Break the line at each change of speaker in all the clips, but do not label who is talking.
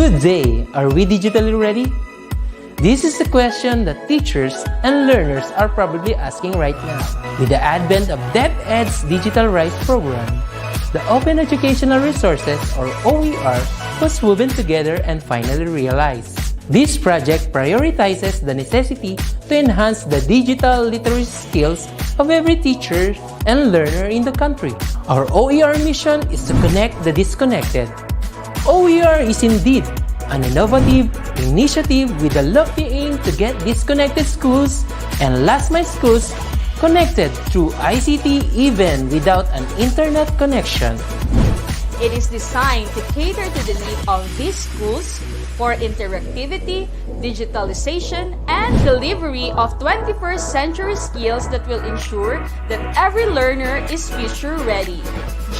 Good day! Are we digitally ready? This is a question that teachers and learners are probably asking right now. With the advent of DepEd's Digital Rights program, the Open Educational Resources, or OER, was woven together and finally realized. This project prioritizes the necessity to enhance the digital literacy skills of every teacher and learner in the country. Our OER mission is to connect the disconnected. OER is indeed an innovative initiative with a lofty aim to get disconnected schools and last-mile schools connected through ICT even without an internet connection.
It is designed to cater to the need of these schools for interactivity, digitalization, and delivery of 21st century skills that will ensure that every learner is future ready.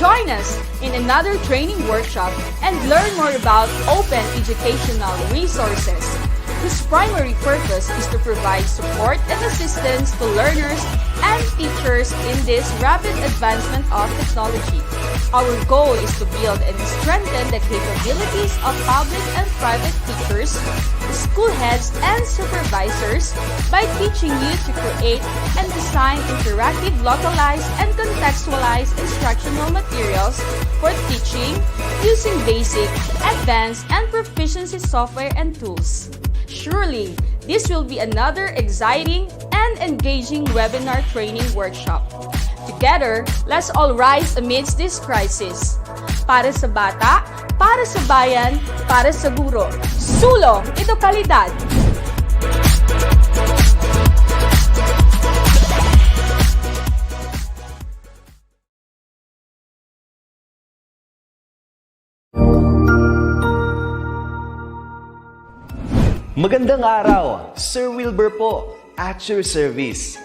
Join us in another training workshop and learn more about open educational resources, whose primary purpose is to provide support and assistance to learners and teachers in this rapid advancement of technology. Our goal is to build and strengthen the capabilities of public and private teachers, school heads, and supervisors by teaching you to create and design interactive, localized, and contextualized instructional materials for teaching using basic, advanced, and proficiency software and tools. Surely, this will be another exciting and engaging webinar training workshop. Together, let's all rise amidst this crisis. Para sa bata, para sa bayan, para sa guro. Sulong, ito kalidad!
Magandang araw, Sir Wilbur po, at your service.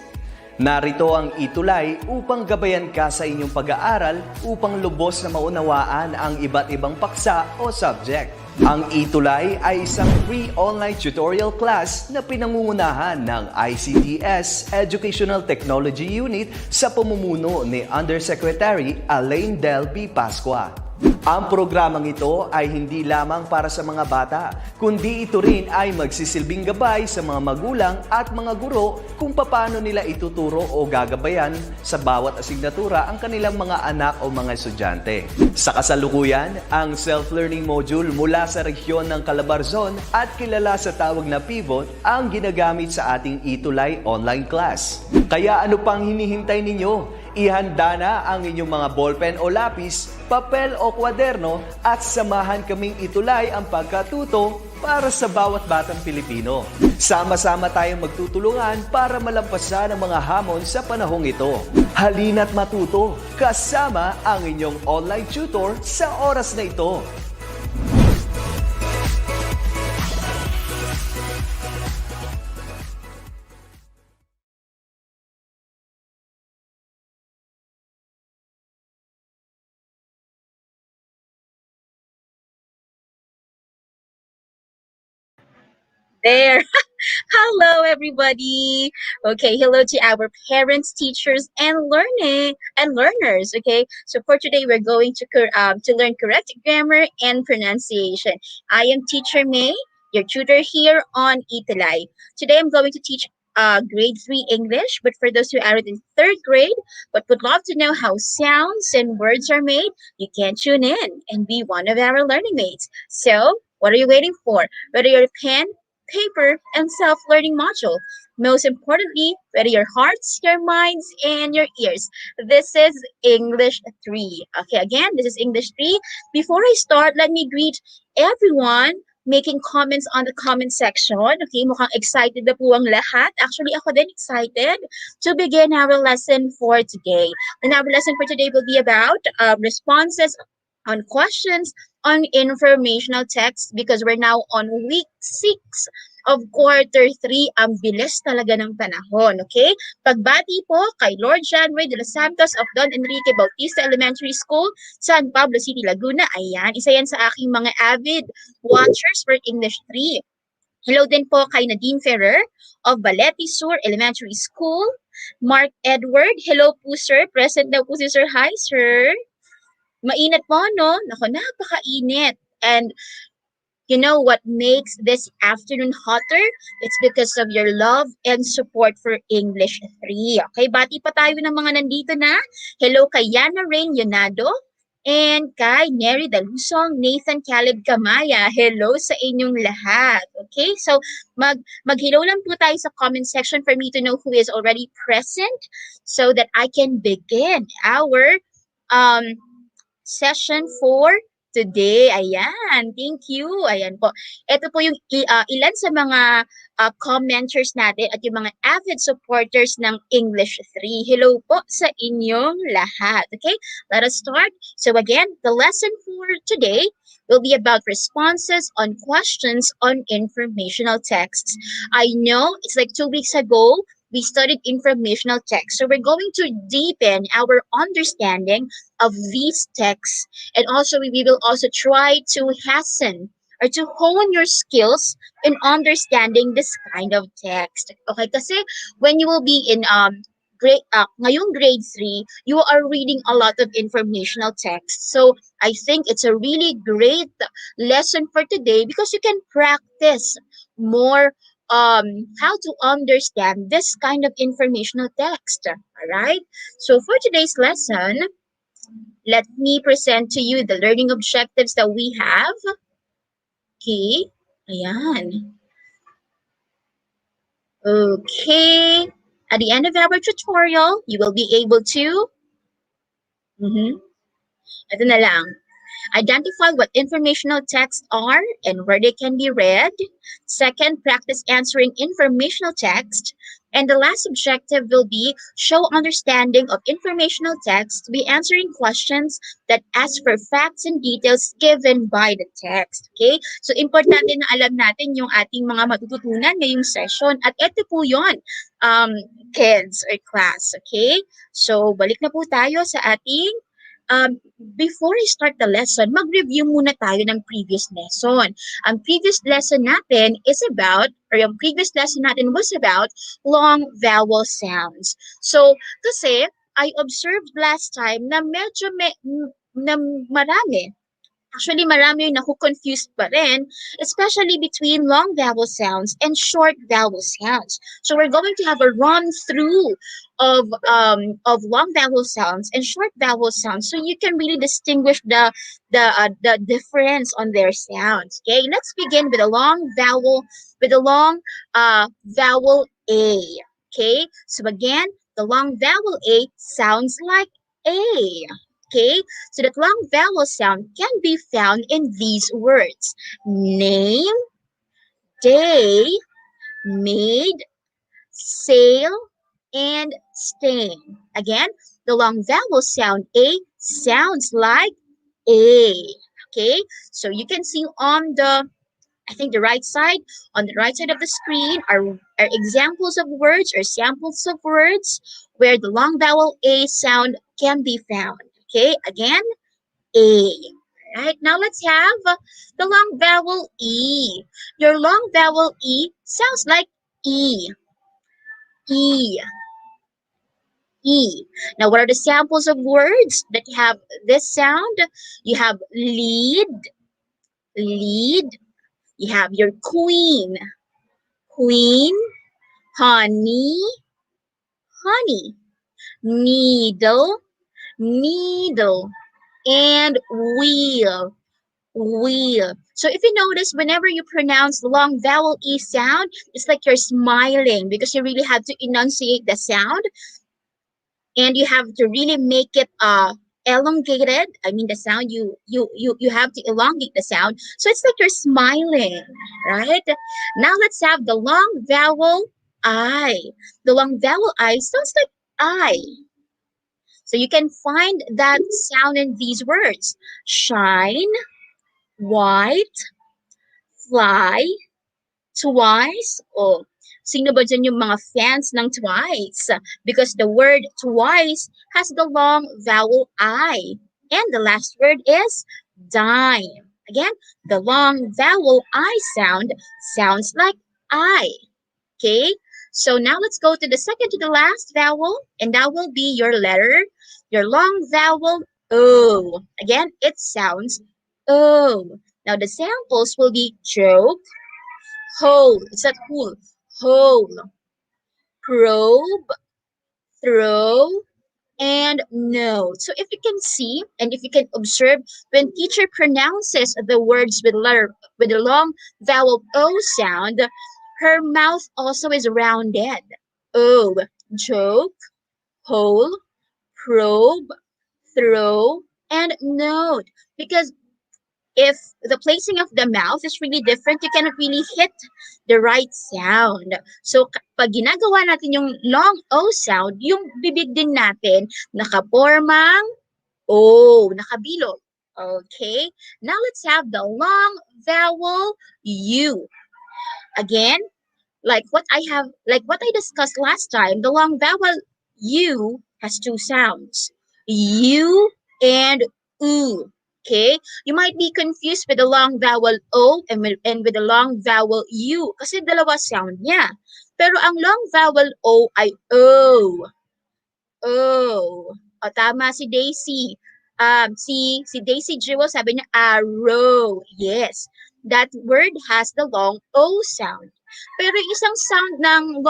Narito ang ETUlay upang gabayan ka sa inyong pag-aaral upang lubos na maunawaan ang iba't ibang paksa o subject. Ang ETUlay ay isang free online tutorial class na pinangungunahan ng ICT's Educational Technology Unit sa pamumuno ni Undersecretary Elaine Del B. Pascua. Ang programang ito ay hindi lamang para sa mga bata, kundi ito rin ay magsisilbing gabay sa mga magulang at mga guro kung paano nila ituturo o gagabayan sa bawat asignatura ang kanilang mga anak o mga estudyante. Sa kasalukuyan, ang self-learning module mula sa rehiyon ng Calabarzon at kilala sa tawag na pivot ang ginagamit sa ating ETUlay online class. Kaya ano pang hinihintay ninyo? Ihanda na ang inyong mga ballpen o lapis, papel o kwaderno at samahan kaming itulay ang pagkatuto para sa bawat batang Pilipino. Sama-sama tayong magtutulungan para malampasan ang mga hamon sa panahong ito. Halina't matuto kasama ang inyong online tutor sa oras na ito.
There. Hello, everybody. Okay, hello to our parents, teachers, and learners. Okay, so for today, we're going to learn correct grammar and pronunciation. I am Teacher May, your tutor here on ETUlay. Today, I'm going to teach grade 3 English, but for those who are in 3rd grade but would love to know how sounds and words are made, you can tune in and be one of our learning mates. So, what are you waiting for? Whether you're a pen, paper, and self-learning module. Most importantly, ready your hearts, your minds, and your ears. This is English 3. Okay, again, this is English 3. Before I start, let me greet everyone making comments on the comment section. Okay, mukhang excited na po ang lahat. Actually, ako din excited to begin our lesson for today. And our lesson for today will be about responses on questions on informational text because we're now on week 6 of quarter 3. Ang bilis talaga ng panahon, okay? Pagbati po kay Lord John Ray de los Santos of Don Enrique Bautista Elementary School, San Pablo City, Laguna. Ayan, isa yan sa aking mga avid watchers for English 3. Hello din po kay Nadine Ferrer of Balete Sur Elementary School. Mark Edward, hello po sir. Present daw po si sir. Hi sir. Mainit po, no? Naku, napakainit. And You know what makes this afternoon hotter? It's because of your love and support for English 3. Okay, bati pa tayo ng mga nandito na. Hello kay Yana Rain Yonado and kay Neri Dalusong, Nathan Caleb Kamaya. Hello sa inyong lahat. Okay, so mag-hello lang po tayo sa comment section for me to know who is already present so that I can begin our um session for today. Ayan, thank you. Ayan po. Ito po yung ilan sa mga commenters natin at yung mga avid supporters ng English 3. Hello po sa inyong lahat. Okay, let us start. So again, the lesson for today will be about responses on questions on informational texts. I know it's like 2 weeks ago we studied informational text. So we're going to deepen our understanding of these texts, and also we will also try to hasten or to hone your skills in understanding this kind of text. Okay, kasi when you will be in ngayong grade 3, you are reading a lot of informational text. So I think it's a really great lesson for today because you can practice more how to understand this kind of informational text. All right. So for today's lesson, let me present to you the learning objectives that we have. Okay. Ayan. Okay. At the end of our tutorial, you will be able to ito na lang. Identify what informational texts are and where they can be read. Second, practice answering informational text. And the last objective will be show understanding of informational text, be answering questions that ask for facts and details given by the text. Okay? So, importante na alam natin yung ating mga matututunan ngayong session. At ito po yun, kids or class. Okay? So, balik na po tayo sa ating before I start the lesson, mag-review muna tayo ng previous lesson. Ang previous lesson natin is about, or yung previous lesson natin was about long vowel sounds. So, kasi I observed last time na medyo na marami. Actually, marami yung naku-confused pa rin, especially between long vowel sounds and short vowel sounds. So we're going to have a run through of long vowel sounds and short vowel sounds, so you can really distinguish the difference on their sounds. Okay, let's begin with a long vowel vowel A. Okay, so again, the long vowel A sounds like A. Okay, so that long vowel sound can be found in these words: name, day, made, sail, and stain. Again, the long vowel sound A sounds like A. Okay, so you can see on the right side, on the right side of the screen are examples of words or samples of words where the long vowel A sound can be found. Okay, again, A. Right, now let's have the long vowel E. Your long vowel E sounds like E. E. E. Now, what are the samples of words that have this sound? You have lead, lead. You have your queen, queen, honey, honey, needle, needle, and wheel, wheel. So if you notice, whenever you pronounce the long vowel E sound, it's like you're smiling because you really have to enunciate the sound and you have to really make it elongated. I mean, the sound you have to elongate the sound, so it's like you're smiling, right? Now let's have the long vowel I. The long vowel I sounds like I. So you can find that sound in these words: shine, white, fly, twice. Oh, sino ba dyan yung mga fans ng twice? Because the word twice has the long vowel I. And the last word is dime. Again, the long vowel I sound sounds like I. Okay? So now let's go to the second to the last vowel, and that will be your letter, your long vowel O. Again, it sounds O. Now the samples will be joke, whole, it's not whole, whole, probe, throw, and note. So if you can see and if you can observe, when teacher pronounces the words with a long vowel O sound, her mouth also is rounded. O, joke, hole, probe, throw, and note. Because if the placing of the mouth is really different, you cannot really hit the right sound. So, pag ginagawa natin yung long O sound, yung bibig din natin nakapormang O, nakabilog. Okay? Now, let's have the long vowel U. Again, like what I discussed last time, the long vowel U has two sounds. U and U. Okay? You might be confused with the long vowel O and with the long vowel U kasi dalawa sound niya. Pero ang long vowel O ay O. O. O, tama si Daisy. Si Daisy Jewel sabi niya arrow. Yes. That word has the long O sound. Pero yung isang sound ng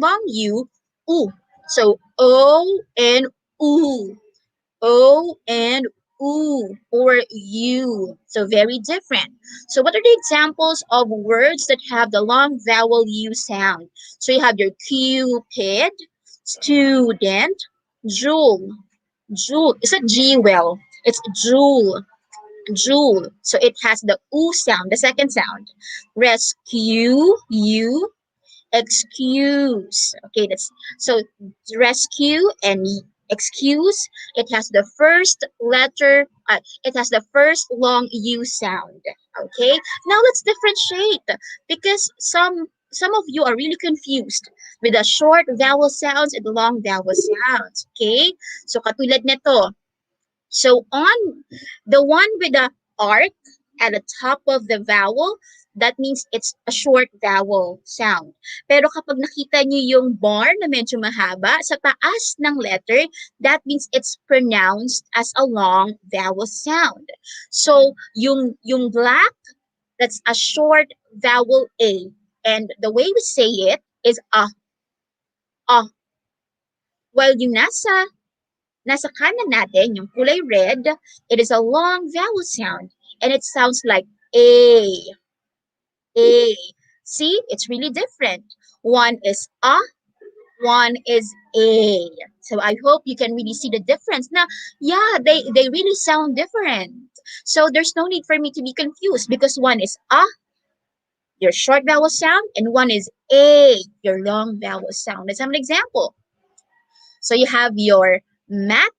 long U, U. So O and U. O and U or U. So very different. So what are the examples of words that have the long vowel U sound? So you have your cupid, student, jewel. Jewel. It's a jewel. It's jewel. Jewel. So it has the U sound, the second sound. Rescue, you, excuse. Okay, that's so rescue and excuse. It has the first letter. It has the first long U sound. Okay. Now let's differentiate because some of you are really confused with the short vowel sounds and the long vowel sounds. Okay. So katulad nito. So on the one with the arc at the top of the vowel, that means it's a short vowel sound. Pero kapag nakita niyo yung bar na medyo mahaba sa taas ng letter, that means it's pronounced as a long vowel sound. So yung black, that's a short vowel A. And the way we say it is ah. While yung nasa kanan natin, yung kulay red, it is a long vowel sound. And it sounds like A. A. See, it's really different. One is A, one is A. So I hope you can really see the difference. Now, yeah, they really sound different. So there's no need for me to be confused because one is A, your short vowel sound, and one is A, your long vowel sound. Let's have an example. So you have your mat,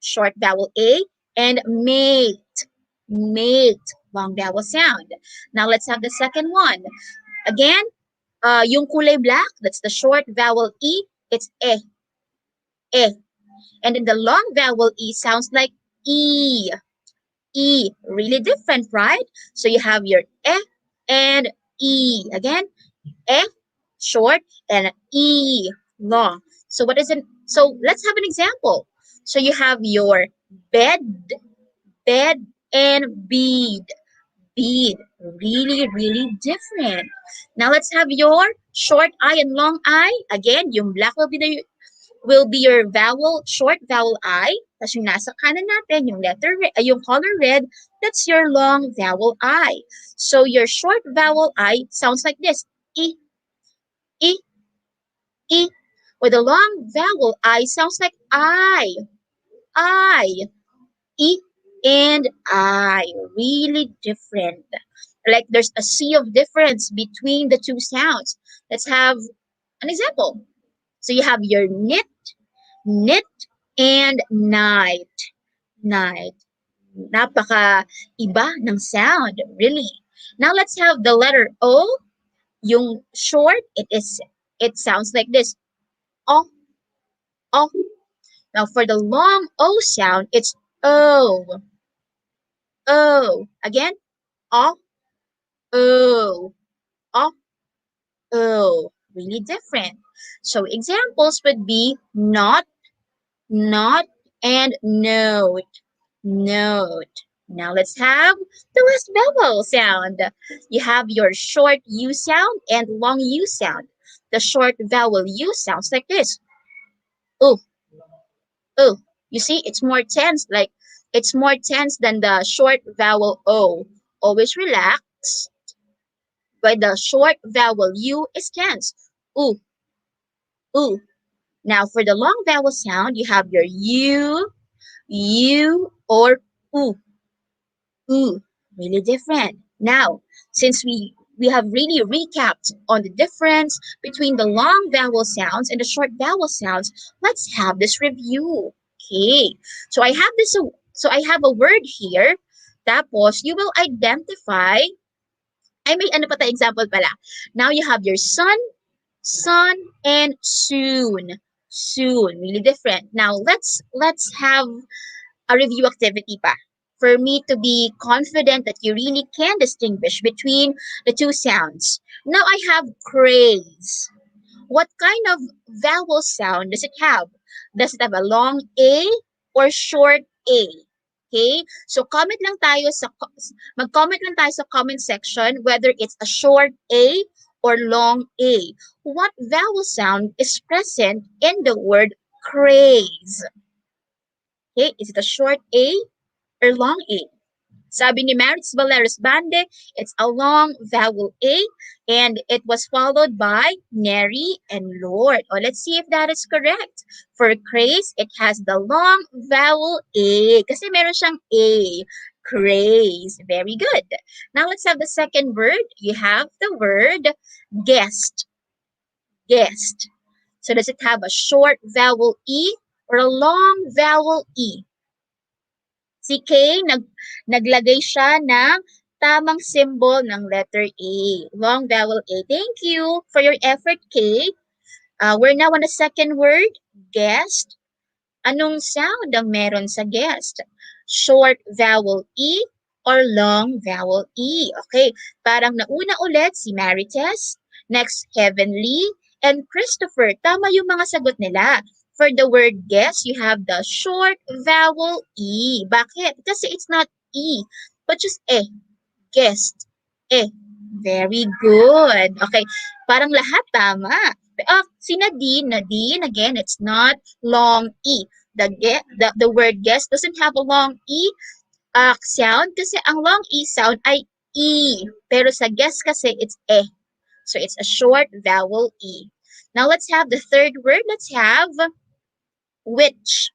short vowel A, and mate, mate, long vowel sound. Now let's have the second one. Again, yung kulay black, that's the short vowel E, it's eh. And then the long vowel E sounds like E, E. Really different, right? So you have your and E. Again, short and E long. So what is it? So let's have an example. So you have your bed, bed and bead, bead. Really, really different. Now let's have your short I and long I. Again, yung black will be your vowel, short vowel I. Tapos yung nasa kanan natin, yung yung color red, that's your long vowel I. So your short vowel I sounds like this. E, E, E. With the long vowel I sounds like I, E, and I. Really different. Like there's a sea of difference between the two sounds. Let's have an example. So you have your knit, and night, night. Napaka iba ng sound, really. Now let's have the letter O. Yung short, it sounds like this. O, O. Now for the long O sound, it's O, O. Again, O, O, O, O. Really different. So examples would be not, and note, note. Now let's have the last vowel sound. You have your short U sound and long U sound. The short vowel U sounds like this. Ooh, ooh. You see, it's more tense. Like it's more tense than the short vowel O. Always relax. But the short vowel U is tense. Ooh, ooh. Now for the long vowel sound, you have your U, or oo. Ooh, really different. Now, since we have really recapped on the difference between the long vowel sounds and the short vowel sounds, let's have this review. Okay. So I have a word here. Tapos you will identify, I may ano pa tayo example pala. Now you have your sun and soon. Soon, really different. Now let's have a review activity pa for me to be confident that you really can distinguish between the two sounds. Now I have craze. What kind of vowel sound does it have? Does it have a long A or short A? Okay? So mag-comment lang tayo sa comment section whether it's a short A or long A. What vowel sound is present in the word craze? Okay, is it a short A or long A? Sabi ni Maritz Valeris Bande, it's a long vowel A, and it was followed by Neri and Lord. Oh, let's see if that is correct. For craze, it has the long vowel A kasi meron siyang A. Craze. Very good. Now let's have the second word. You have the word guest. Guest. So does it have a short vowel E or a long vowel E? Si Kay, naglagay siya ng tamang symbol ng letter A. Long vowel A. Thank you for your effort, Kay. We're now on the second word, guest. Anong sound ang meron sa guest? Short vowel E or long vowel E? Okay, parang nauna ulit si Marites, next Heavenly, and Christopher. Tama yung mga sagot nila. For the word guess, you have the short vowel E. Bakit? Kasi it's not E, but just E. Guest. E. Very good. Okay, parang lahat tama. Si Nadine, again, it's not long E. The word guess doesn't have a long E sound kasi ang long E sound ay E. Pero sa guess kasi it's E. So it's a short vowel E. Now let's have the third word. Let's have which.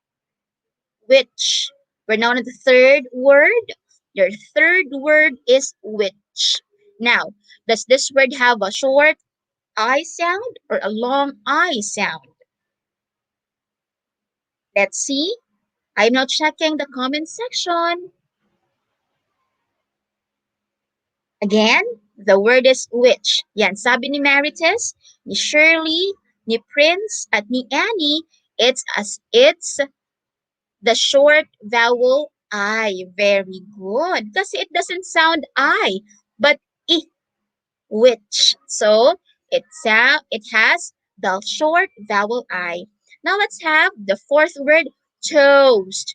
Which. We're now on the third word. Your third word is which. Now, does this word have a short I sound or a long I sound? Let's see. I'm now checking the comment section. Again, the word is which. Yan, sabi ni Marites, ni Shirley, ni Prince, at ni Annie, it's the short vowel I. Very good. Kasi it doesn't sound I, but I. Which. So, it has the short vowel I. Now let's have the fourth word, toast.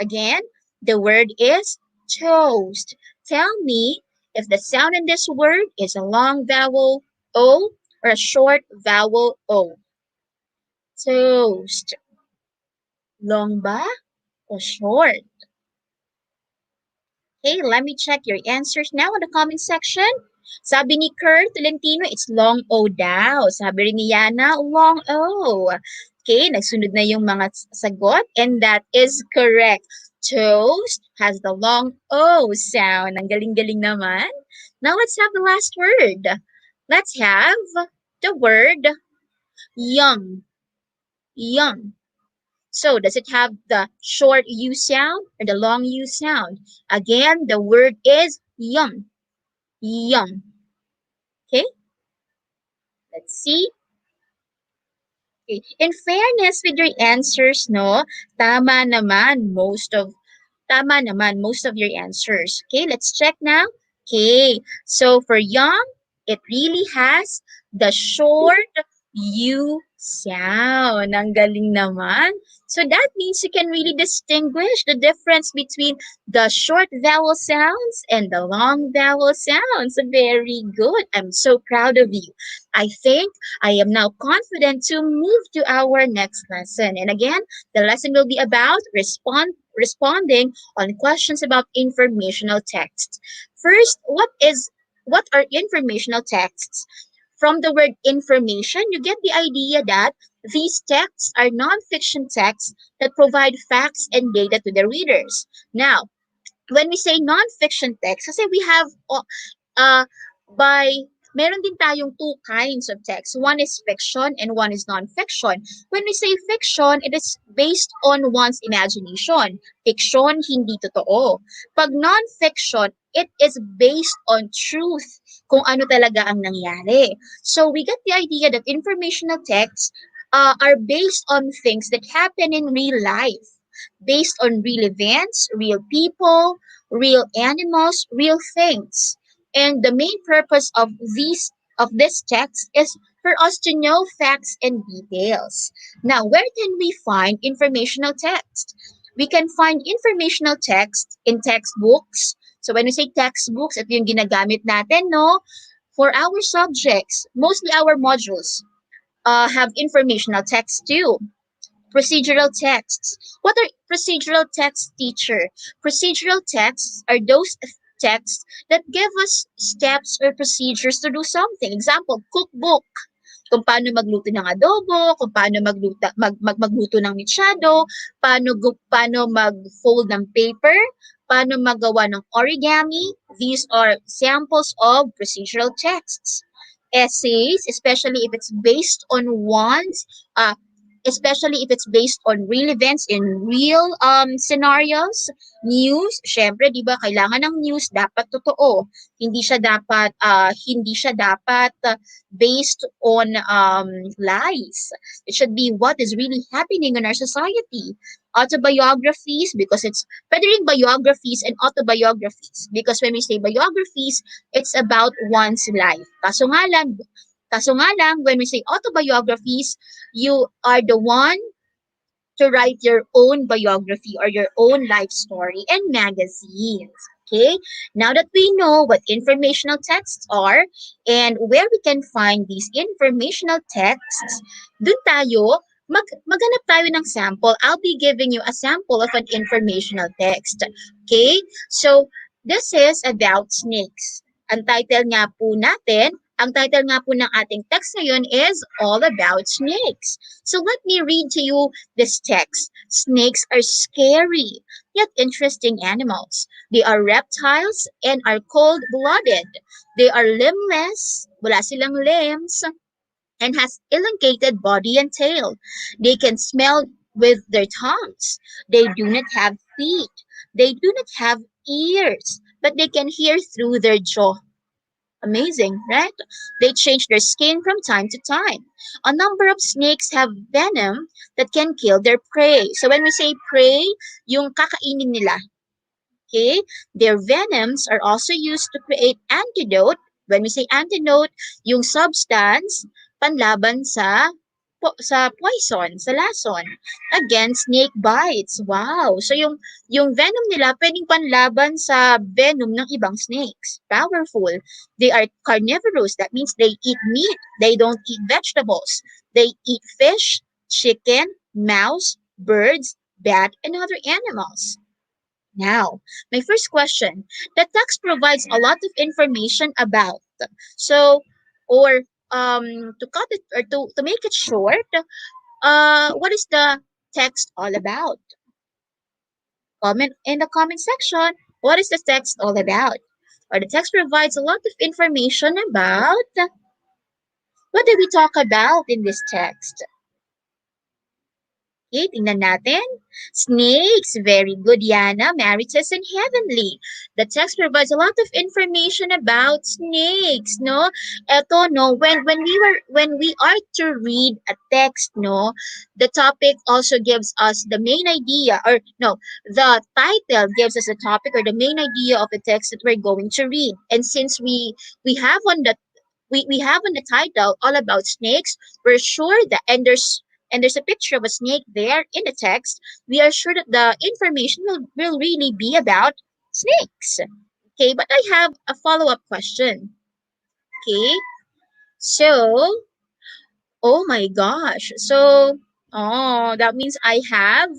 Again, the word is toast. Tell me if the sound in this word is a long vowel O or a short vowel O. Toast. Long ba o short? Okay, let me check your answers now in the comment section. Sabi ni Kurt Tolentino, it's long O daw. Sabi rin ni Yana, long O. Okay, nagsunod na yung mga sagot, and that is correct. Toast has the long O sound. Ang galing-galing naman. Now let's have the last word. Let's have the word young. Young. So, does it have the short U sound or the long U sound? Again, the word is young. Young. Okay? Let's see. Okay. In fairness with your answers, no, tama naman most of your answers. Okay, let's check now. Okay, so for young, it really has the short U sound. Ang galing naman. So that means you can really distinguish the difference between the short vowel sounds and the long vowel sounds. Very good. I'm so proud of you. I think I am now confident to move to our next lesson. And again, the lesson will be about responding on questions about informational texts. First, what are informational texts? From the word information, you get the idea that these texts are non-fiction texts that provide facts and data to the readers. Now, when we say non-fiction text, kasi we have uh, by meron din tayong two kinds of text. One is fiction and one is non-fiction. When we say fiction, it is based on one's imagination. Fiction, hindi totoo. Pag non-fiction, it is based on truth, kung ano talaga ang nangyari. So we get the idea that informational texts are based on things that happen in real life, based on real events, real people, real animals, real things. And the main purpose of this text is for us to know facts and details. Now, where can we find informational text? We can find informational text in textbooks. So when we say textbooks, ito yung ginagamit natin, no? For our subjects, mostly our modules have informational text too. Procedural texts. What are procedural texts, teacher? Procedural texts are those texts that give us steps or procedures to do something. Example, cookbook. Kung paano magluto ng adobo, kung paano magluto ng mechado, paano mag-fold ng paper, paano magawa ng origami. These are samples of procedural texts. Essays, uh, especially if it's based on real events in real scenarios. News, syempre, 'di ba, kailangan ng news dapat totoo. Hindi siya dapat based on lies. It should be what is really happening in our society. Autobiographies, because it's pwede rin biographies and autobiographies, because when we say biographies, it's about one's life. Kaso nga lang, when we say autobiographies, you are the one to write your own biography or your own life story and magazines. Okay? Now that we know what informational texts are and where we can find these informational texts, dun tayo, maghanap tayo ng sample. I'll be giving you a sample of an informational text. Okay? So, this is about snakes. Ang title nga po ng ating text ngayon is all about snakes. So let me read to you this text. Snakes are scary, yet interesting animals. They are reptiles and are cold-blooded. They are limbless, wala silang limbs, and has elongated body and tail. They can smell with their tongues. They do not have feet. They do not have ears, but they can hear through their jaw. Amazing, right? They change their skin from time to time. A number of snakes have venom that can kill their prey. So when we say prey, yung kakainin nila, okay? Their venoms are also used to create antidote. When we say antidote, yung substance panlaban sa poison, sa lason, against snake bites. Wow! So yung venom nila pwedeng panlaban sa venom ng ibang snakes. Powerful. They are carnivorous. That means they eat meat. They don't eat vegetables. They eat fish, chicken, mouse, birds, bat, and other animals. Now, my first question. The text provides a lot of information about. So, or to cut it or to make it short, what is the text all about? Comment in the comment section. What is the text all about? Or the text provides a lot of information about. What did we talk about in this text? Okay, tingnan natin. Snakes, very good, Yana, Marites, and Heavenly. The text provides a lot of information about snakes, no? Eto, no, when we are to read a text, no, the topic also gives us the main idea, or no, the title gives us a topic or the main idea of the text that we're going to read. And since we have on the we have on the title all about snakes. We're sure that and there's a picture of a snake there in the text. We are sure that the information will really be about snakes. Okay, but I have a follow-up question. Okay, so oh my gosh. So, oh, that means I have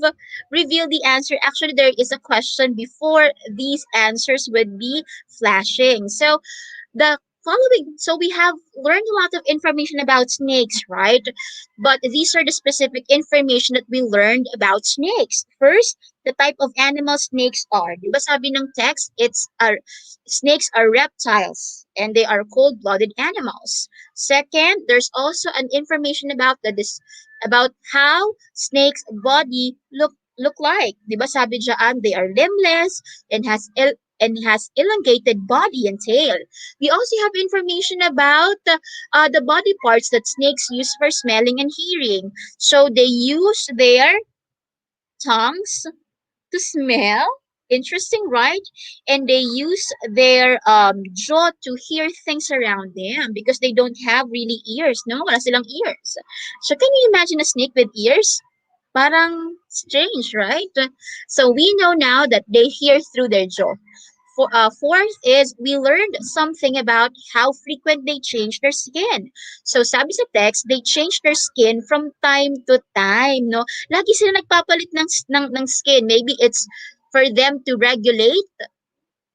revealed the answer. Actually, there is a question before these answers would be flashing. So, the following, so we have learned a lot of information about snakes, right? But these are the specific information that we learned about snakes. First, the type of animal snakes are. Di ba sabi ng text, snakes are reptiles and they are cold-blooded animals. Second, there's also an information about about how snakes' body look like. 'Di ba sabi diyan, they are limbless and has elongated body and tail. We also have information about the body parts that snakes use for smelling and hearing. So they use their tongues to smell. Interesting, right? And they use their jaw to hear things around them because they don't have really ears, no? Wala silang ears. So can you imagine a snake with ears? Parang strange, right? So we know now that they hear through their jaw. Fourth is we learned something about how frequent they change their skin. So sabi sa text, they change their skin from time to time, no? Lagi sila nagpapalit ng skin. Maybe it's for them to regulate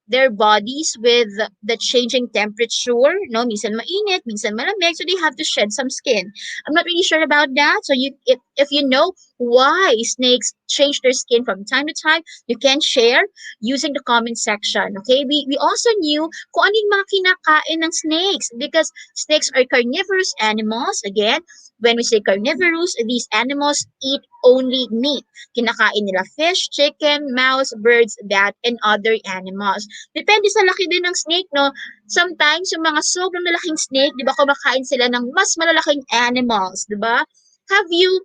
their bodies with the changing temperature, no? Minsan mainit, minsan malamig, so they have to shed some skin. I'm not really sure about that. So if you know why snakes change their skin from time to time, you can share using the comment section. Okay? We also knew kung ano yung mga kinakain ng snakes because snakes are carnivorous animals. Again, when we say carnivorous, these animals eat only meat. Kinakain nila fish, chicken, mouse, birds, bat, and other animals. Depende sa laki din ng snake, no? Sometimes, yung mga sobrang lalaking snake, di ba, kumakain sila ng mas malalaking animals, di ba? Have you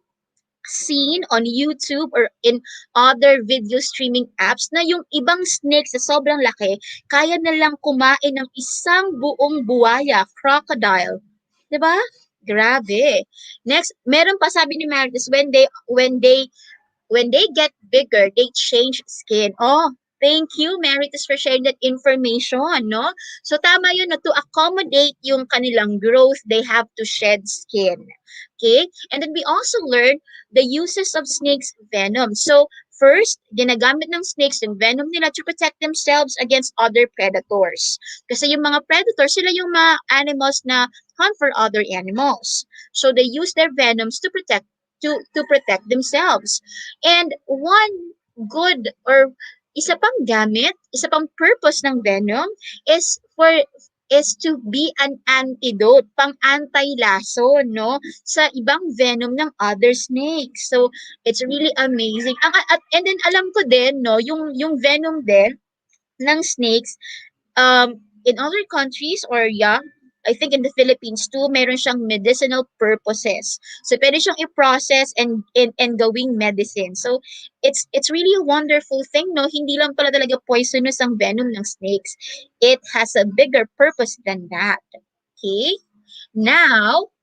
seen on YouTube or in other video streaming apps na yung ibang snakes na sobrang laki, kaya na lang kumain ng isang buong buwaya, crocodile. Di ba? Grabe. Next, meron pa sabi ni Marites, when they get bigger, they change skin. Oh, thank you, Meritus, for sharing that information, no? So, tama yun, na to accommodate yung kanilang growth, they have to shed skin. Okay? And then we also learned the uses of snakes' venom. So, first, ginagamit ng snakes yung venom nila to protect themselves against other predators. Kasi yung mga predators, sila yung mga animals na hunt for other animals. So, they use their venoms to protect themselves. And one good or isa pang purpose ng venom is to be an antidote, pang anti-laso, no, sa ibang venom ng other snakes. So, it's really amazing. And then alam ko din, no, yung venom din ng snakes in other countries or yeah, I think in the Philippines too, meron siyang medicinal purposes. So pwede siyang i-process and gawing medicine. So it's really a wonderful thing, no? Hindi lang pala talaga poisonous ang venom ng snakes. It has a bigger purpose than that. Okay? Now,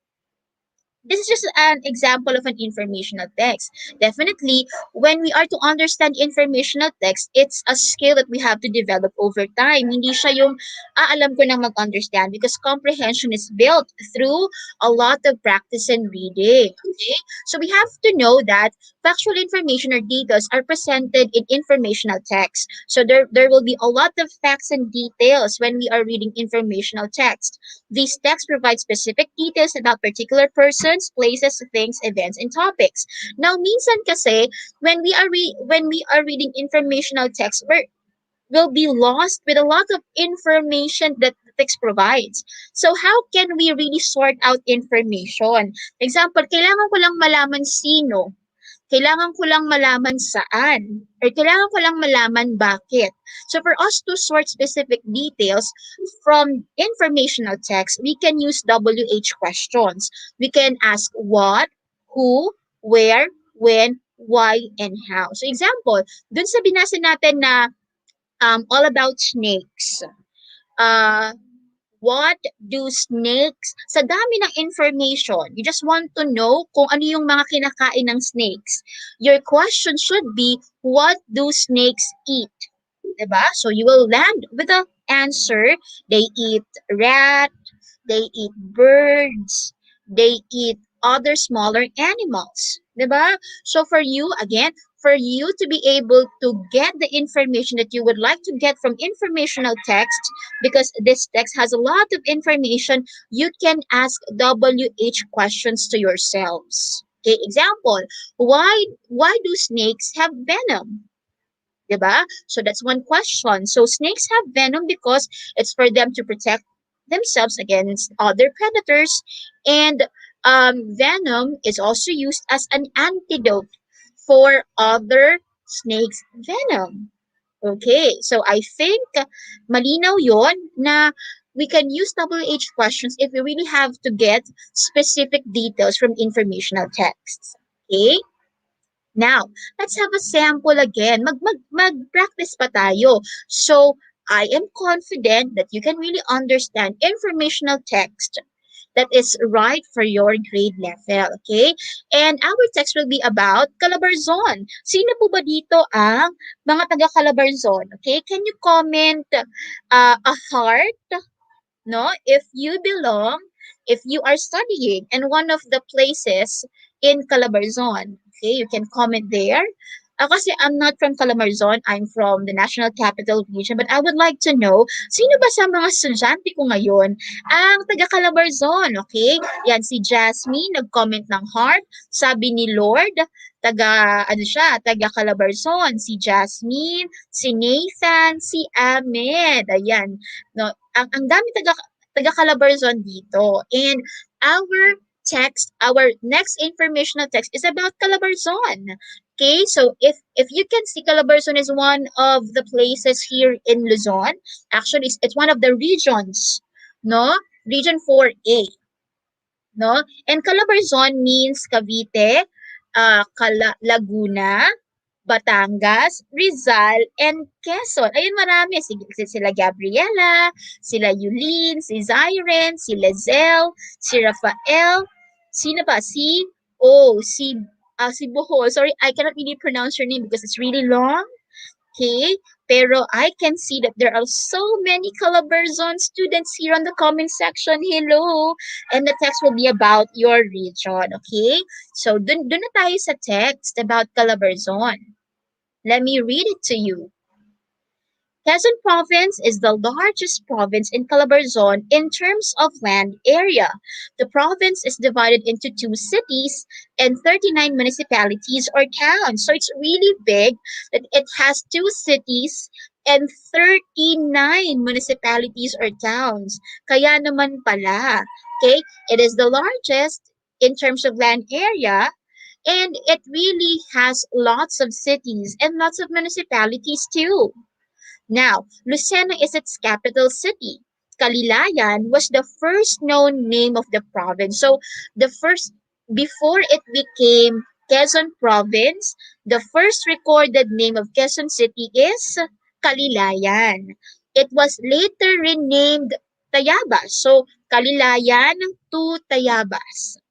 this is just an example of an informational text. Definitely, when we are to understand informational text, it's a skill that we have to develop over time. Hindi siya yung, alam ko nang mag-understand because comprehension is built through a lot of practice and reading. Okay? So we have to know that factual information or details are presented in informational text. So there will be a lot of facts and details when we are reading informational text. These texts provide specific details about particular persons, places, things, events, and topics. Now, minsan kasi, when we are reading informational text, will be lost with a lot of information that the text provides. So, how can we really sort out information? Example, kailangan ko lang malaman sino, kailangan ko lang malaman saan, or kailangan ko lang malaman bakit. So for us to sort specific details from informational text, we can use WH questions. We can ask what, who, where, when, why, and how. So example, dun sa binasa natin na all about snakes. Uh, What do snakes, sa dami ng information, you just want to know kung ano yung mga kinakain ng snakes. Your question should be, what do snakes eat? Diba? So you will land with the answer, they eat rat, they eat birds, they eat other smaller animals. Diba? So for you, again, for you to be able to get the information that you would like to get from informational text, because this text has a lot of information, you can ask WH questions to yourselves. Okay, example, why do snakes have venom? Diba? So that's one question. So snakes have venom because it's for them to protect themselves against other predators, and venom is also used as an antidote for other snakes' venom. Okay, so I think malinaw yon na we can use WH questions if we really have to get specific details from informational texts. Okay? Now, let's have a sample again. Mag-practice pa tayo. So, I am confident that you can really understand informational text that is right for your grade level, okay? And our text will be about Calabarzon. Sino po ba dito ang mga taga Calabarzon? Okay, can you comment a heart, no? If you belong, if you are studying in one of the places in Calabarzon, okay, you can comment there. Kasi I'm not from Calabarzon, I'm from the National Capital Region, but I would like to know, sino ba sa mga estudyante ko ngayon ang taga Calabarzon, okay? Yan, si Jasmine, nag-comment ng heart. Sabi ni Lord, taga Calabarzon. Si Jasmine, si Nathan, si Ahmed. Ayan, no, ang dami taga Calabarzon dito. And our next informational text is about Calabarzon. Okay, so if you can see, Calabarzon is one of the places here in Luzon. Actually, it's one of the regions, no? Region 4A, no? And Calabarzon means Cavite, Laguna, Batangas, Rizal, and Quezon. Ayun, marami. Sila Gabriela, sila Yulin, si Zyren, si Lizelle, si Rafael, sino pa? Si Bohol. Sorry, I cannot really pronounce your name because it's really long. Okay, pero I can see that there are so many Calabarzon students here on the comment section. Hello! And the text will be about your region, okay? So, dun na tayo sa text about Calabarzon. Let me read it to you. Quezon Province is the largest province in Calabarzon in terms of land area. The province is divided into 2 cities and 39 municipalities or towns. So it's really big that it has 2 cities and 39 municipalities or towns. Kaya naman pala, okay, it is the largest in terms of land area, and it really has lots of cities and lots of municipalities too. Now, Lucena is its capital city. Kalilayan was the first known name of the province. So, before it became Quezon Province, the first recorded name of Quezon City is Kalilayan. It was later renamed Tayabas. So, Kalilayan to Tayabas.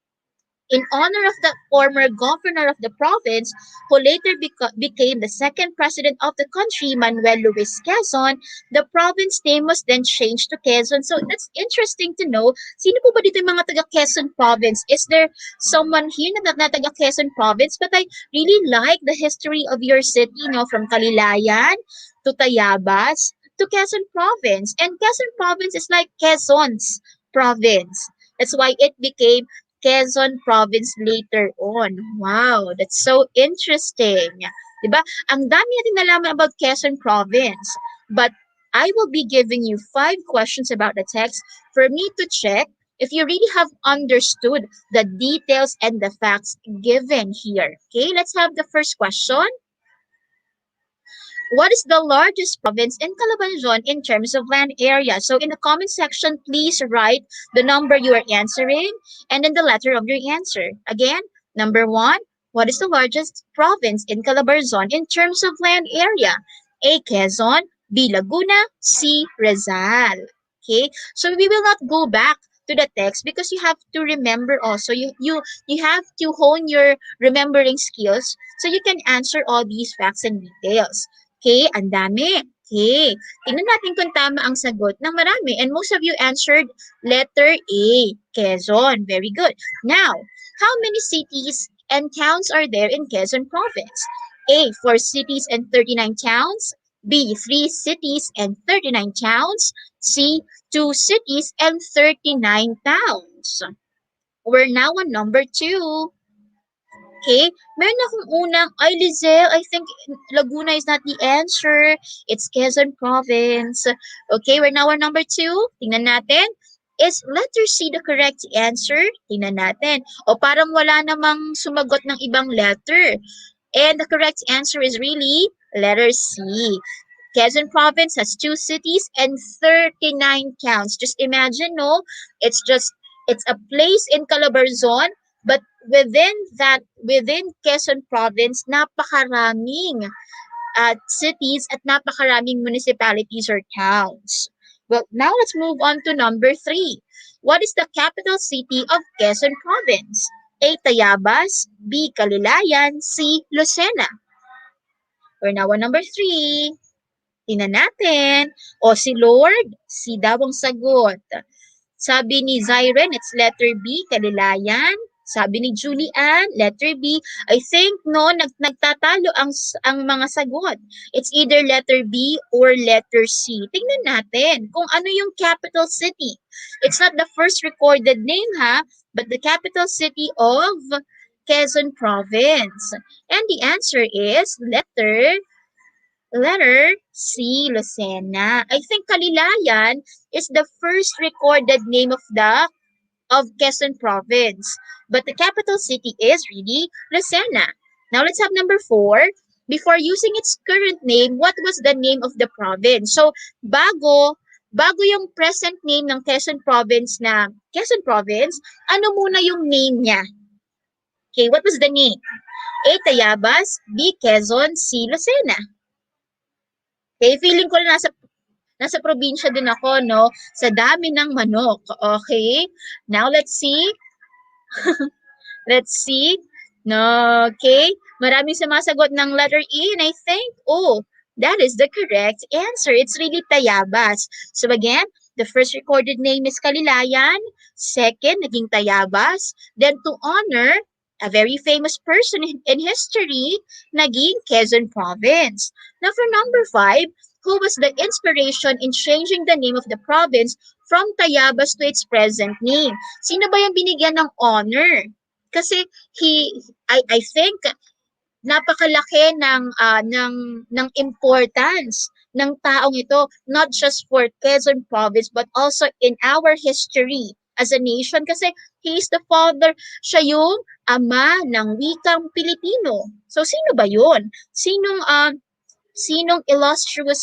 In honor of the former governor of the province, who later became the second president of the country, Manuel Luis Quezon, the province name was then changed to Quezon. So that's interesting to know. Sino po ba dito yung mga taga Quezon province? Is there someone here na taga Quezon province? But I really like the history of your city, from Kalilayan to Tayabas to Quezon province. And Quezon province is like Quezon's province. That's why it became Quezon Province later on. Wow, that's so interesting. Diba? Ang dami natin nalaman about Quezon Province. But I will be giving you 5 questions about the text for me to check if you really have understood the details and the facts given here. Okay, let's have the first question. What is the largest province in Calabarzon in terms of land area? So in the comment section, please write the number you are answering and then the letter of your answer. Again, number 1, what is the largest province in Calabarzon in terms of land area? A. Quezon, B. Laguna, C. Rizal. Okay? So we will not go back to the text because you have to remember also. You have to hone your remembering skills so you can answer all these facts and details. Okay? Ang dami. Okay. Tingnan natin kung tama ang sagot ng marami. And most of you answered letter A, Quezon. Very good. Now, how many cities and towns are there in Quezon Province? A, 4 cities and 39 towns. B, 3 cities and 39 towns. C, 2 cities and 39 towns. We're now on number 2. Okay, meron akong unang, ay Lizelle, I think Laguna is not the answer. It's Quezon Province. Okay, we're now on number 2. Tingnan natin. Is letter C the correct answer? Tingnan natin. O parang wala namang sumagot ng ibang letter. And the correct answer is really letter C. Quezon Province has 2 cities and 39 towns. Just imagine, no? It's a place in Calabarzon, but within Quezon Province, napakaraming cities at napakaraming municipalities or towns. Well, now let's move on to number 3. What is the capital city of Quezon Province? A. Tayabas, B. Calilayan, C. Lucena. We're now on number 3. Tingnan natin. O si Lord, si daw ang sagot. Sabi ni Zyren, it's letter B, Kalilayan. Sabi ni Julian, letter B. I think, no, nagtatalo ang mga sagot. It's either letter B or letter C. Tingnan natin kung ano yung capital city. It's not the first recorded name, ha? But the capital city of Quezon Province. And the answer is letter C, Lucena. I think Kalilayan is the first recorded name of Quezon Province. But the capital city is really Lucena. Now let's have number 4. Before using its current name, what was the name of the province? So, bago yung present name ng Quezon Province, ano muna yung name niya? Okay, what was the name? A. Tayabas, B. Quezon, C. Lucena. Okay, feeling ko na nasa probinsya din ako, no? Sa dami ng manok. Okay? Now, let's see. Let's see. No, okay? Maraming sumasagot ng letter E, and I think, that is the correct answer. It's really Tayabas. So again, the first recorded name is Kalilayan. Second, naging Tayabas. Then to honor a very famous person in history, naging Quezon Province. Now for number 5, who was the inspiration in changing the name of the province from Tayabas to its present name? Sino ba yung binigyan ng honor? Kasi I think napakalaki ng importance ng taong ito, not just for Quezon Province but also in our history as a nation, kasi he is the father, siya yung ama ng wikang Pilipino. So sino ba yun? Sinong illustrious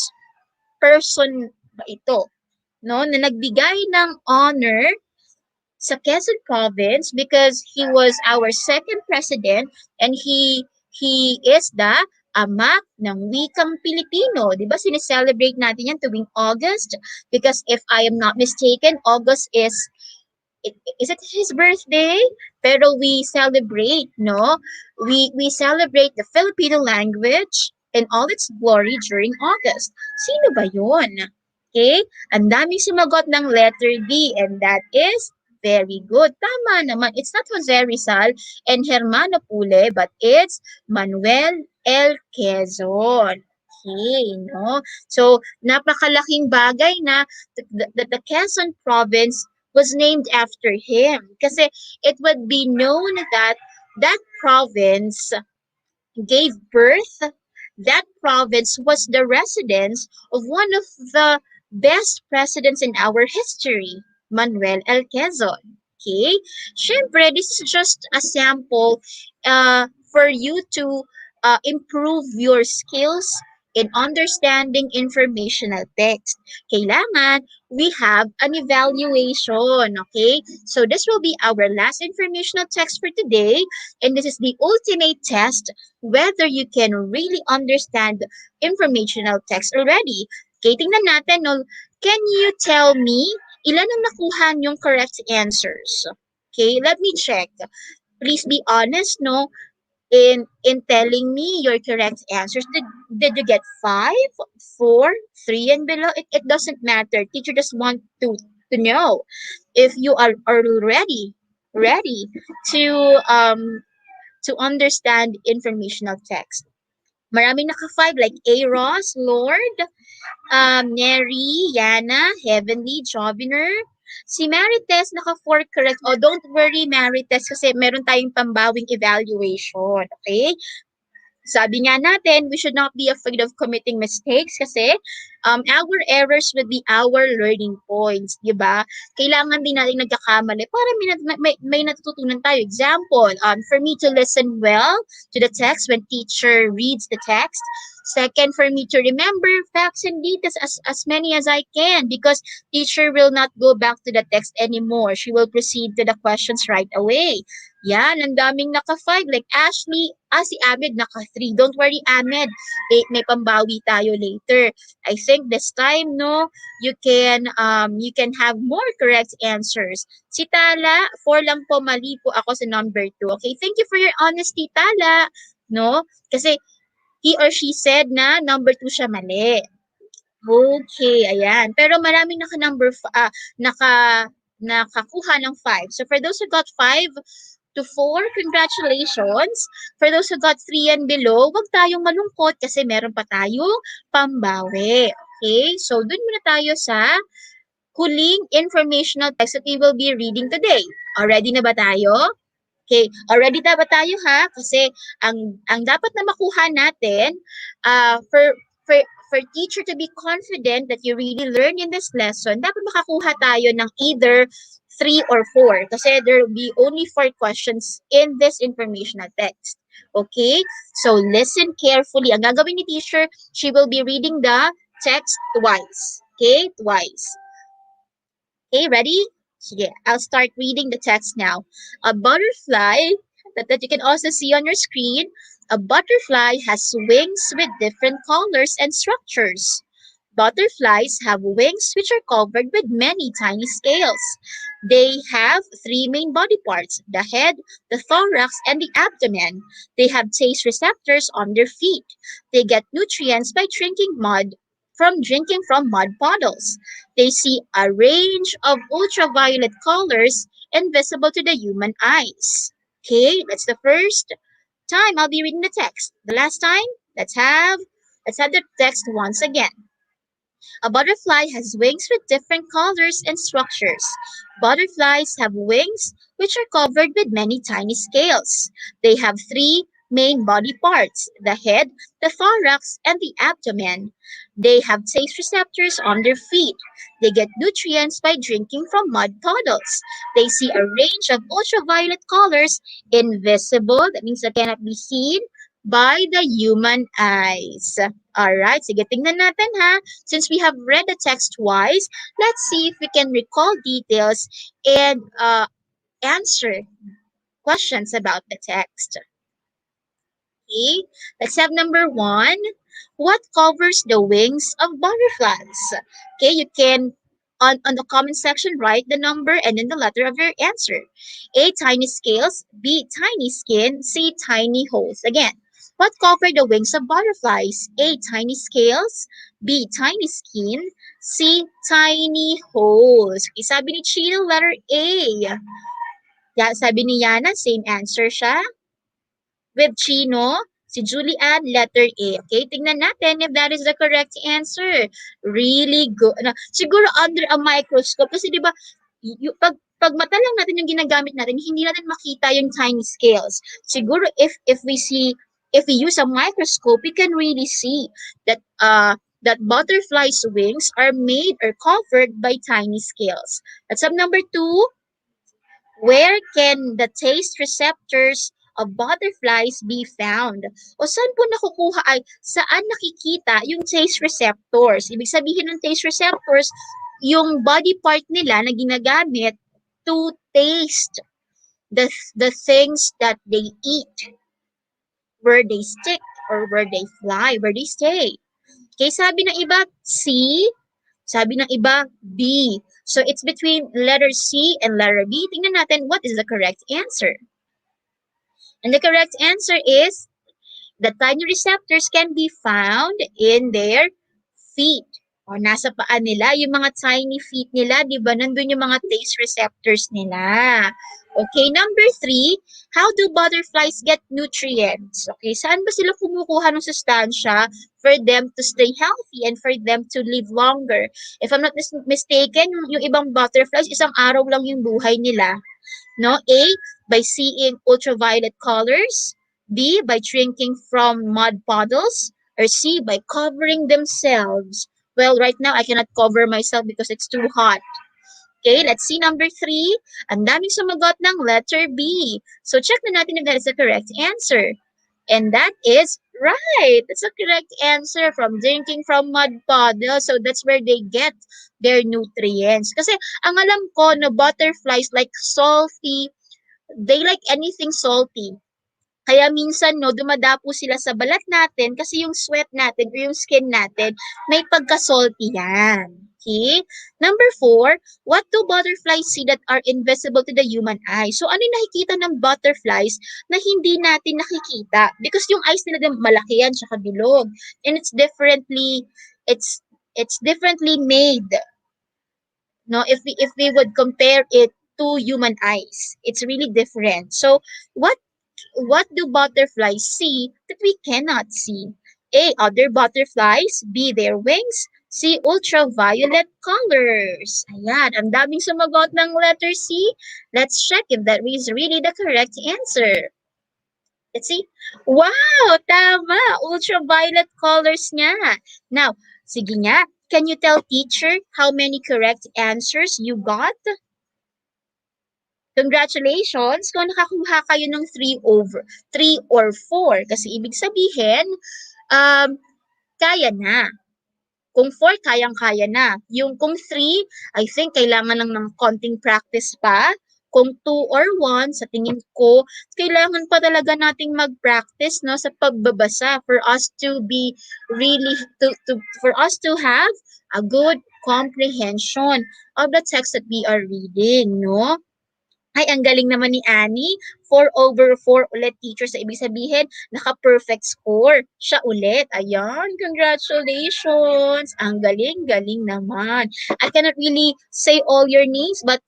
person ba ito, no, na nagbigay ng honor sa Quezon Province because he was our second president and he is the ama ng wikang Pilipino. Di ba sineselebrate natin yan tuwing August? Because if I am not mistaken, August is it his birthday? Pero we celebrate, no? We celebrate the Filipino language in all its glory during August. Sino ba yun? Okay? Ang daming sumagot ng letter D, and that is very good. Tama naman. It's not Jose Rizal and Hermano Pule, but it's Manuel L. Quezon. Okay, no? So, napakalaking bagay na the Quezon Province was named after him. Kasi it would be known that that province gave birth, that province was the residence of one of the best presidents in our history, Manuel L. Quezon. Okay? Syempre, this is just a sample for you to improve your skills in understanding informational text. Kailangan we have an evaluation, okay? So this will be our last informational text for today, and this is the ultimate test whether you can really understand informational text already. Okay, tingnan natin, no? Can you tell me ilan ang nakuha niyong correct answers? Okay, let me check. Please be honest, no? In telling me your correct answers. Did you get 5, 4, 3 and below? It doesn't matter. Teacher just want to know if you are ready to understand informational text. Maraming naka-5 like A. Ross, Lord, Mary, Yana, Heavenly, Joviner. Si Marites, naka-4 correct. Oh, don't worry, Marites, kasi meron tayong pambawing evaluation. Okay? Sabi nga natin, we should not be afraid of committing mistakes kasi our errors would be our learning points, di ba? Kailangan din natin nagkakamali para may natututunan tayo. Example, for me to listen well to the text when teacher reads the text. Second, for me to remember facts and details as many as I can because teacher will not go back to the text anymore. She will proceed to the questions right away. Yan, ang daming naka-5. Like Ashley, si Ahmed naka-3. Don't worry, Ahmed. May pambawi tayo later. I think this time, no, you can have more correct answers. Si Tala, 4 lang po, mali po ako sa number 2. Okay, thank you for your honesty, Tala. No? Kasi he or she said na number 2 siya mali. Okay, ayan. Pero maraming nakakuha ng 5. So for those who got 5 to 4, congratulations. For those who got 3 and below, wag tayong malungkot kasi meron pa tayong pambawi. Okay? So dun muna tayo sa huling informational text that we will be reading today. Ready na ba tayo? Okay, already na ba tayo ha? Kasi ang dapat na makuha natin for teacher to be confident that you really learn in this lesson, dapat makakuha tayo ng either 3 or 4 kasi there will be only 4 questions in this informational text. Okay? So listen carefully. Ang gagawin ni teacher, she will be reading the text twice. Okay? Twice. Okay, ready? Sige, I'll start reading the text now. A butterfly that you can also see on your screen. A butterfly has wings with different colors and structures. Butterflies have wings which are covered with many tiny scales. They have 3 main body parts, the head, the thorax, and the abdomen. They have taste receptors on their feet. They get nutrients by drinking from mud puddles. They see a range of ultraviolet colors invisible to the human eyes. Okay, that's the first time I'll be reading the text. The last time, let's have the text once again. A butterfly has wings with different colors and structures. Butterflies have wings which are covered with many tiny scales. They have 3 main body parts, the head, the thorax, and the abdomen. They have taste receptors on their feet. They get nutrients by drinking from mud puddles. They see a range of ultraviolet colors, invisible, that means that cannot be seen, by the human eyes. Alright, sige, tingnan natin ha. Since we have read the text twice, let's see if we can recall details and answer questions about the text. Okay, let's have number 1. What covers the wings of butterflies? Okay, you can on the comment section write the number and then the letter of your answer. A, tiny scales. B, tiny skin. C, tiny holes. Again, what cover the wings of butterflies? A, tiny scales. B, tiny skin. C, tiny holes. Okay, sabi ni Chino, letter A. Sabi ni Yana, same answer siya. With Chino, si Julian, letter A. Okay, tingnan natin if that is the correct answer. Really good. Siguro under a microscope kasi 'di ba pag mata lang natin yung ginagamit natin, hindi natin makita yung tiny scales. Siguro if we use a microscope, we can really see that butterflies' wings are made or covered by tiny scales. Let's have number 2. Where can the taste receptors of butterflies be found? O saan po nakukuha saan nakikita yung taste receptors? Ibig sabihin ng taste receptors, yung body part nila na ginagamit to taste the things that they eat, where they stick or where they fly, where they stay. Okay, sabi ng iba, C, Sabi ng iba, B. So it's between letter C and letter B. Tingnan natin what is the correct answer. And the correct answer is the tiny receptors can be found in their feet. O, nasa paa nila, yung mga tiny feet nila, di ba? Nandun yung mga taste receptors nila. Okay, number 3, how do butterflies get nutrients? Okay, saan ba sila kumukuha ng sustansya for them to stay healthy and for them to live longer? If I'm not mistaken, yung ibang butterflies, isang araw lang yung buhay nila. No? A, by seeing ultraviolet colors. B, by drinking from mud puddles. Or C, by covering themselves. Well, right now, I cannot cover myself because it's too hot. Okay, let's see number 3. Ang daming sumagot ng letter B. So, check na natin if that is the correct answer. And that is right. That's the correct answer from drinking from mud puddles. So, that's where they get their nutrients. Kasi, ang alam ko na butterflies like salty, they like anything salty. Kaya minsan, no, dumadapo sila sa balat natin kasi yung sweat natin or yung skin natin, may pagka-salty yan. Okay? Number 4, what do butterflies see that are invisible to the human eye? So, ano yung nakikita ng butterflies na hindi natin nakikita? Because yung eyes nila malaki yan, tsaka bilog. And it's differently made. No, if we would compare it to human eyes, it's really different. So, what do butterflies see that we cannot see? A, other butterflies. B, their wings. C, ultraviolet colors. Ayan, ang daming sumagot ng letter C. Let's check if that is really the correct answer. Let's see. Wow, tama. Ultraviolet colors nga. Now, sige nga. Can you tell teacher how many correct answers you got? Congratulations kung nakakuha kayo ng 3 or 4. Kasi ibig sabihin, kaya na. Kung 4, kayang-kaya na. Yung kung 3, I think kailangan lang ng konting practice pa. Kung 2 or 1, sa tingin ko, kailangan pa talaga nating mag-practice, no, sa pagbabasa for us to be really, for us to have a good comprehension of the text that we are reading, no? Ay, ang galing naman ni Annie. 4/4 ulit teacher. Sa ibig sabihin, naka-perfect score. Siya ulit. Ayan, congratulations. Ang galing-galing naman. I cannot really say all your names, but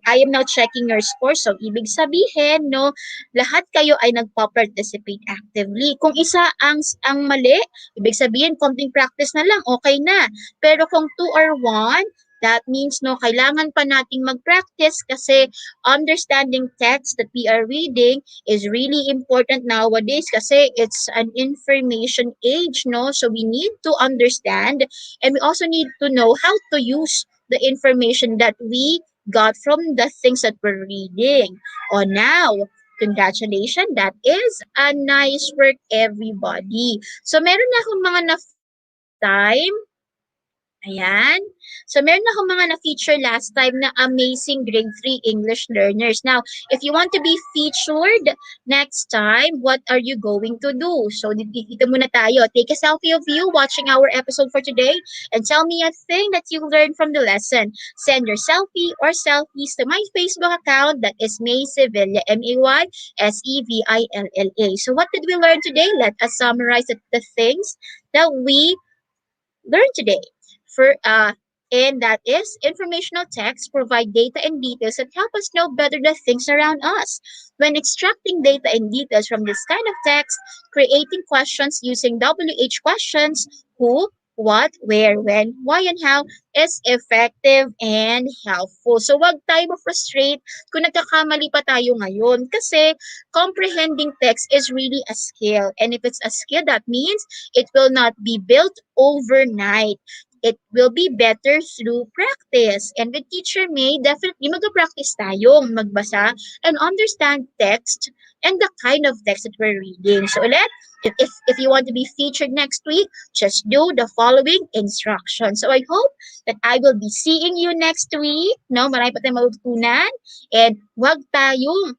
I am now checking your score. So, ibig sabihin, no, lahat kayo ay nagpa-participate actively. Kung isa ang mali, ibig sabihin, konting practice na lang, okay na. Pero kung 2 or 1, that means, no, kailangan pa nating mag-practice kasi understanding text that we are reading is really important nowadays kasi it's an information age, no? So we need to understand and we also need to know how to use the information that we got from the things that we're reading. Oh, now, congratulations. That is a nice work, everybody. So meron na akong mga time. Ayan. So, meron akong mga na-feature last time na amazing grade 3 English learners. Now, if you want to be featured next time, what are you going to do? So, dito muna tayo. Take a selfie of you watching our episode for today and tell me a thing that you learned from the lesson. Send your selfie or selfies to my Facebook account that is May Sevilla, Maysevilla. So, what did we learn today? Let us summarize the things that we learned today. And that is informational texts provide data and details that help us know better the things around us. When extracting data and details from this kind of text, creating questions using WH questions, who, what, where, when, why, and how is effective and helpful. So wag tayo ma-frustrate kung nagkakamali pa tayo ngayon kasi comprehending text is really a skill. And if it's a skill, that means it will not be built overnight. It will be better through practice. And with Teacher May, definitely mag-practice tayong magbasa and understand text and the kind of text that we're reading. So ulit, if you want to be featured next week, just do the following instructions. So I hope that I will be seeing you next week. No, marami pa tayong matutunan. And wag tayong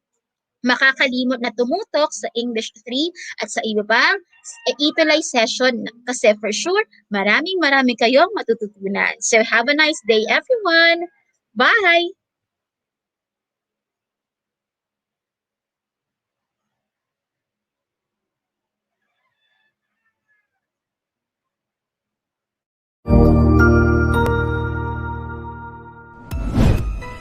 makakalimot na tumutok sa English 3 at sa iba pang ETUlay session kasi for sure, maraming kayong matututunan. So have a nice day everyone! Bye!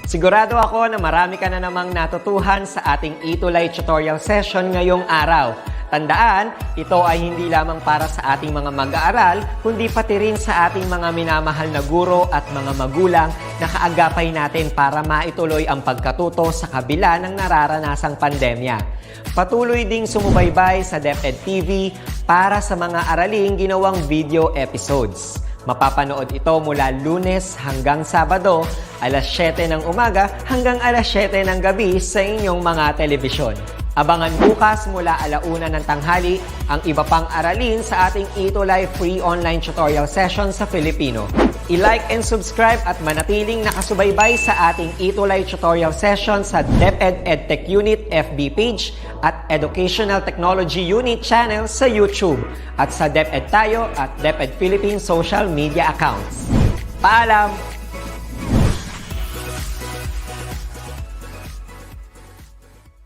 Sigurado ako na marami ka na namang natutuhan sa ating ETUlay tutorial session ngayong araw. Tandaan, ito ay hindi lamang para sa ating mga mag-aaral, kundi pati rin sa ating mga minamahal na guro at mga magulang na kaagapay natin para maituloy ang pagkatuto sa kabila ng nararanasang pandemya. Patuloy ding sumubaybay sa DepEd TV para sa mga araling ginawang video episodes. Mapapanood ito mula Lunes hanggang Sabado, alas 7 ng umaga hanggang alas 7 ng gabi sa inyong mga telebisyon. Abangan bukas mula 1:00 ng tanghali ang iba pang aralin sa ating ETUlay free online tutorial session sa Filipino. I-like and subscribe at manatiling nakasubaybay sa ating ETUlay tutorial session sa DepEd Edtech Unit FB page at Educational Technology Unit channel sa YouTube at sa DepEd Tayo at DepEd Philippines social media accounts. Paalam!